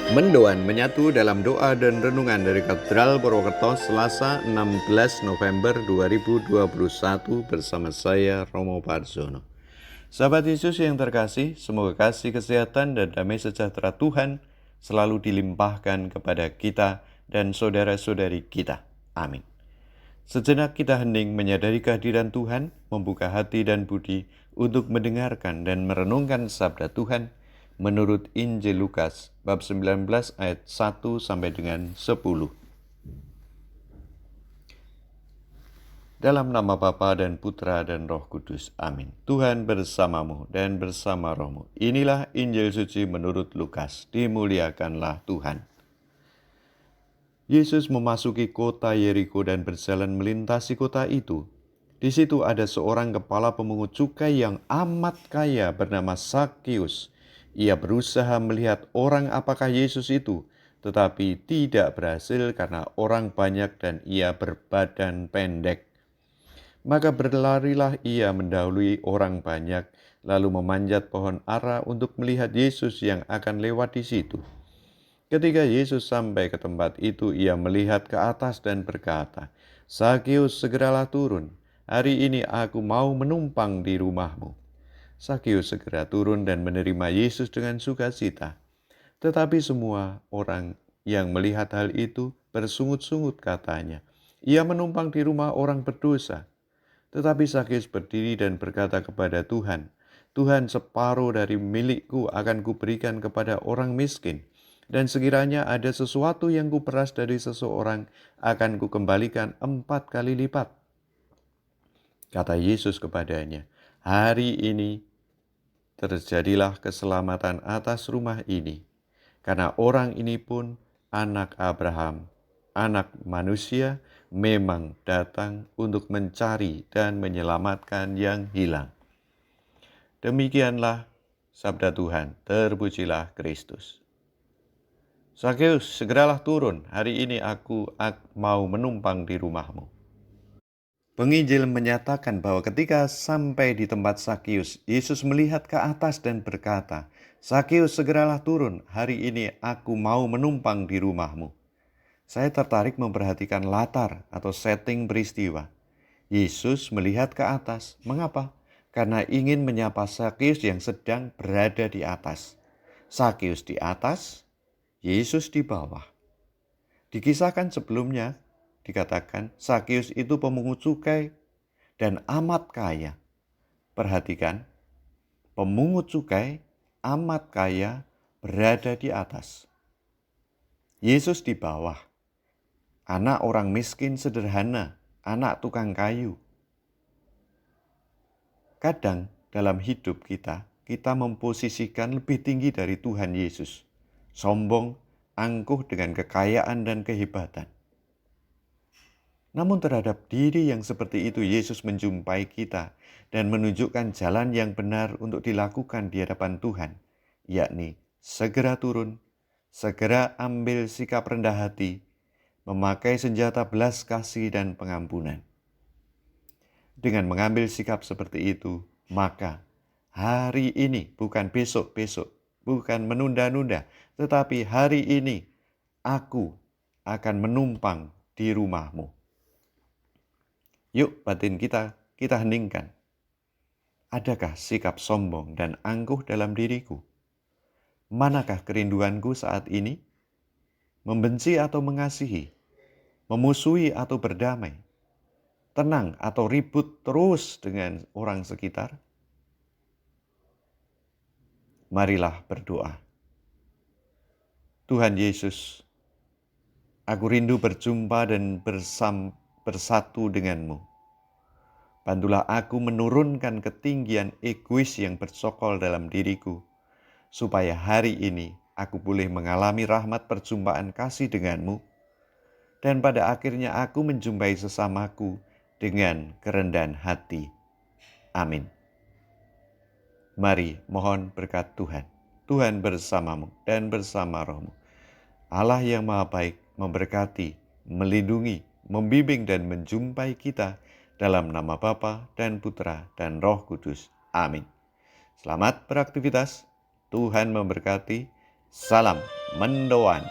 Mendoan menyatu dalam doa dan renungan dari Katedral Purwokerto Selasa 16 November 2021 bersama saya Romo Parzono. Sahabat Yesus yang terkasih, semoga kasih kesehatan dan damai sejahtera Tuhan selalu dilimpahkan kepada kita dan saudara-saudari kita. Amin. Sejenak kita hening menyadari kehadiran Tuhan, membuka hati dan budi untuk mendengarkan dan merenungkan sabda Tuhan menurut Injil Lukas bab 19 ayat 1 sampai dengan 10. Dalam nama Bapa dan Putra dan Roh Kudus. Amin. Tuhan bersamamu dan bersama rohmu. Inilah Injil suci menurut Lukas. Dimuliakanlah Tuhan. Yesus memasuki kota Yeriko dan berjalan melintasi kota itu. Di situ ada seorang kepala pemungut cukai yang amat kaya bernama Sakius. Ia berusaha melihat orang apakah Yesus itu, tetapi tidak berhasil karena orang banyak dan ia berbadan pendek. Maka berlarilah ia mendahului orang banyak, lalu memanjat pohon ara untuk melihat Yesus yang akan lewat di situ. Ketika Yesus sampai ke tempat itu, ia melihat ke atas dan berkata, "Sakius, segeralah turun. Hari ini aku mau menumpang di rumahmu." Sakius segera turun dan menerima Yesus dengan sukacita. Tetapi semua orang yang melihat hal itu bersungut-sungut katanya, "Ia menumpang di rumah orang berdosa." Tetapi Sakius berdiri dan berkata kepada Tuhan, "Tuhan, separuh dari milikku akan kuberikan kepada orang miskin. Dan sekiranya ada sesuatu yang kuperas dari seseorang, akan kukembalikan 4 kali lipat." Kata Yesus kepadanya, "Hari ini terjadilah keselamatan atas rumah ini, karena orang ini pun anak Abraham, anak manusia, memang datang untuk mencari dan menyelamatkan yang hilang." Demikianlah sabda Tuhan, terpujilah Kristus. Sakeus, segeralah turun, hari ini aku mau menumpang di rumahmu. Penginjil menyatakan bahwa ketika sampai di tempat Sakius, Yesus melihat ke atas dan berkata, "Sakius, segeralah turun, hari ini aku mau menumpang di rumahmu." Saya tertarik memperhatikan latar atau setting peristiwa. Yesus melihat ke atas. Mengapa? Karena ingin menyapa Sakius yang sedang berada di atas. Sakius di atas, Yesus di bawah. Dikisahkan sebelumnya, dikatakan Sakius itu pemungut cukai dan amat kaya. Perhatikan, pemungut cukai amat kaya berada di atas. Yesus di bawah. Anak orang miskin sederhana, anak tukang kayu. Kadang dalam hidup kita memposisikan lebih tinggi dari Tuhan Yesus. Sombong, angkuh dengan kekayaan dan kehebatan. Namun terhadap diri yang seperti itu, Yesus menjumpai kita dan menunjukkan jalan yang benar untuk dilakukan di hadapan Tuhan, yakni segera turun, segera ambil sikap rendah hati, memakai senjata belas kasih dan pengampunan. Dengan mengambil sikap seperti itu, maka hari ini, bukan besok-besok, bukan menunda-nunda, tetapi hari ini aku akan menumpang di rumahmu. Yuk batin kita heningkan. Adakah sikap sombong dan angkuh dalam diriku? Manakah kerinduanku saat ini? Membenci atau mengasihi? Memusuhi atau berdamai? Tenang atau ribut terus dengan orang sekitar? Marilah berdoa. Tuhan Yesus, aku rindu berjumpa dan bersatu denganmu. Bantulah aku menurunkan ketinggian egois yang bercokol dalam diriku, supaya hari ini aku boleh mengalami rahmat perjumpaan kasih denganmu, dan pada akhirnya aku menjumpai sesamaku dengan kerendahan hati. Amin. Mari mohon berkat Tuhan. Tuhan bersamamu dan bersama rohmu. Allah yang Maha Baik memberkati, melindungi, membimbing dan menjumpai kita dalam nama Bapa dan Putra dan Roh Kudus. Amin. Selamat beraktivitas. Tuhan memberkati. Salam mendoan.